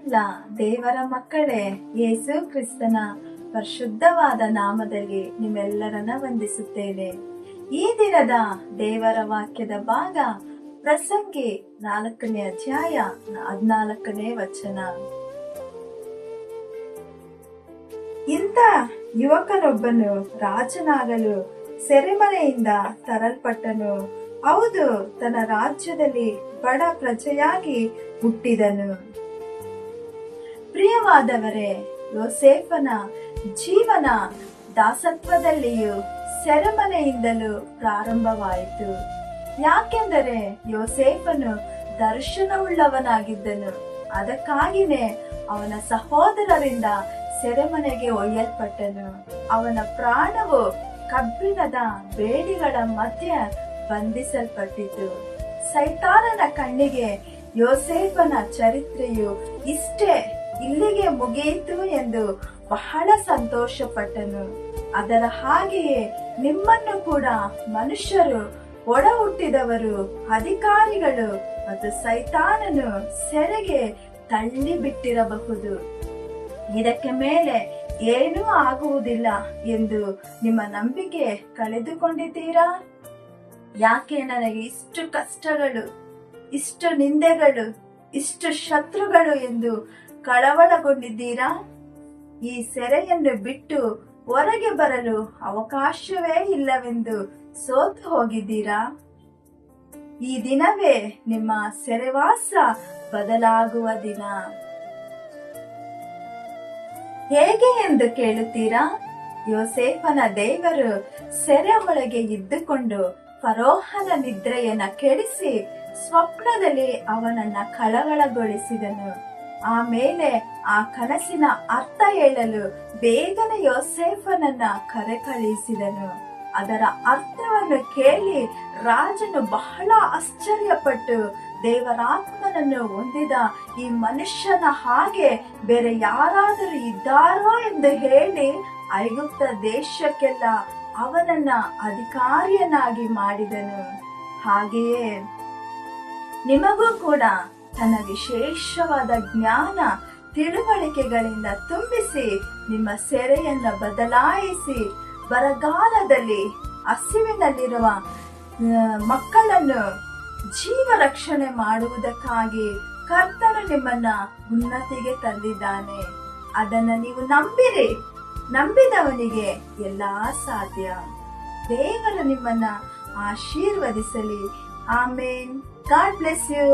ಎಲ್ಲ ದೇವರ ಮಕ್ಕಳೇ, ಯೇಸು ಕ್ರಿಸ್ತನ ಪರಿಶುದ್ಧವಾದ ನಾಮದಲ್ಲಿ ನಿಮ್ಮೆಲ್ಲರನ್ನ ವಂದಿಸುತ್ತೇನೆ. ಈ ದಿನದ ದೇವರ ವಾಕ್ಯದ ಭಾಗ ಪ್ರಸಂಗಿ 4ನೇ ಅಧ್ಯಾಯ 14ನೇ ವಚನ. ಇಂಥ ಯುವಕನೊಬ್ಬನು ರಾಜನಾಗಲು ಸೆರೆಮನೆಯಿಂದ ತರಲ್ಪಟ್ಟನು. ಹೌದು, ತನ್ನ ರಾಜ್ಯದಲ್ಲಿ ಬಡ ಪ್ರಜೆಯಾಗಿ ಹುಟ್ಟಿದನು. ಪ್ರಿಯವಾದವರೇ, ಯೋಸೇಫನ ಜೀವನ ದಾಸತ್ವದಲ್ಲಿಯೂ ಸೆರೆಮನೆಯಿಂದಲೂ ಪ್ರಾರಂಭವಾಯಿತು. ಯಾಕೆಂದರೆ ಯೋಸೇಫನು ದರ್ಶನವುಳ್ಳವನಾಗಿದ್ದನು. ಅದಕ್ಕಾಗಿಯೇ ಅವನ ಸಹೋದರರಿಂದ ಸೆರೆಮನೆಗೆ ಒಯ್ಯಲ್ಪಟ್ಟನು. ಅವನ ಪ್ರಾಣವು ಕಬ್ಬಿಣದ ಬೇಡಿಗಳ ಮಧ್ಯೆ ಬಂಧಿಸಲ್ಪಟ್ಟಿತು. ಸೈತಾನನ ಕಣ್ಣಿಗೆ ಯೋಸೇಫನ ಚರಿತ್ರೆಯು ಇಲ್ಲಿಗೆ ಮುಗಿಯಿತು ಎಂದು ಬಹಳ ಸಂತೋಷಪಟ್ಟನು. ಅದರ ಹಾಗೆಯೇ ನಿಮ್ಮನ್ನು ಕೂಡ ಮನುಷ್ಯರು, ಒಡ ಹುಟ್ಟಿದವರು, ಅಧಿಕಾರಿಗಳು ಮತ್ತು ಸೈತಾನನು ಸೆರೆಗೆ ತಳ್ಳಿ ಬಿಟ್ಟಿರಬಹುದು. ಇದಕ್ಕೆ ಮೇಲೆ ಏನೂ ಆಗುವುದಿಲ್ಲ ಎಂದು ನಿಮ್ಮ ನಂಬಿಕೆ ಕಳೆದುಕೊಂಡಿದ್ದೀರಾ? ಯಾಕೆ ನನಗೆ ಇಷ್ಟು ಕಷ್ಟಗಳು, ಇಷ್ಟು ನಿಂದೆಗಳು, ಇಷ್ಟು ಶತ್ರುಗಳು ಎಂದು ಕಳವಳಗೊಂಡಿದ್ದೀರಾ? ಈ ಸೆರೆಯನ್ನು ಬಿಟ್ಟು ಹೊರಗೆ ಬರಲು ಅವಕಾಶವೇ ಇಲ್ಲವೆಂದು ಸೋತು ಹೋಗಿದ್ದೀರಾ? ಈ ದಿನವೇ ನಿಮ್ಮ ಸೆರೆವಾಸ ಬದಲಾಗುವ ದಿನ. ಹೇಗೆ ಎಂದು ಕೇಳುತ್ತೀರಾ? ಯೋಸೇಫನ ದೇವರು ಸೆರೆ ಒಳಗೆ ಇದ್ದುಕೊಂಡು ಫರೋಹನ ನಿದ್ರೆಯನ್ನ ಕೆಡಿಸಿ ಸ್ವಪ್ನದಲ್ಲಿ ಅವನನ್ನ ಕಳವಳಗೊಳಿಸಿದನು. ಆಮೇಲೆ ಆ ಕನಸಿನ ಅರ್ಥ ಹೇಳಲು ಬೇಗನೆ ಯೋಸೇಫನನ್ನ ಕರೆ ಕಳುಹಿಸಿದನು. ಅದರ ಅರ್ಥವನ್ನು ಕೇಳಿ ರಾಜನು ಬಹಳ ಆಶ್ಚರ್ಯಪಟ್ಟು, ದೇವರಾತ್ಮನನ್ನು ಹೊಂದಿದ ಈ ಮನುಷ್ಯನ ಹಾಗೆ ಬೇರೆ ಯಾರಾದರೂ ಇದ್ದಾರೋ ಎಂದು ಹೇಳಿ ಐಗುಪ್ತ ದೇಶಕ್ಕೆಲ್ಲ ಅವನನ್ನ ಅಧಿಕಾರಿಯನ್ನಾಗಿ ಮಾಡಿದನು. ಹಾಗೆಯೇ ನಿಮಗೂ ಕೂಡ ತನ್ನ ವಿಶೇಷವಾದ ಜ್ಞಾನ ತಿಳುವಳಿಕೆಗಳಿಂದ ತುಂಬಿಸಿ ನಿಮ್ಮ ಸೆರೆಯನ್ನು ಬದಲಾಯಿಸಿ ಬರಗಾಲದಲ್ಲಿ ಹಸಿವಿನಲ್ಲಿರುವ ಮಕ್ಕಳನ್ನು ಜೀವ ರಕ್ಷಣೆ ಮಾಡುವುದಕ್ಕಾಗಿ ಕರ್ತನು ನಿಮ್ಮನ್ನ ಉನ್ನತಿಗೆ ತಂದಿದ್ದಾನೆ. ಅದನ್ನ ನೀವು ನಂಬಿರಿ. ನಂಬಿದವನಿಗೆ ಎಲ್ಲಾ ಸಾಧ್ಯ. ದೇವರು ನಿಮ್ಮನ್ನ ಆಶೀರ್ವದಿಸಲಿ. ಆಮೇನ್. God bless you.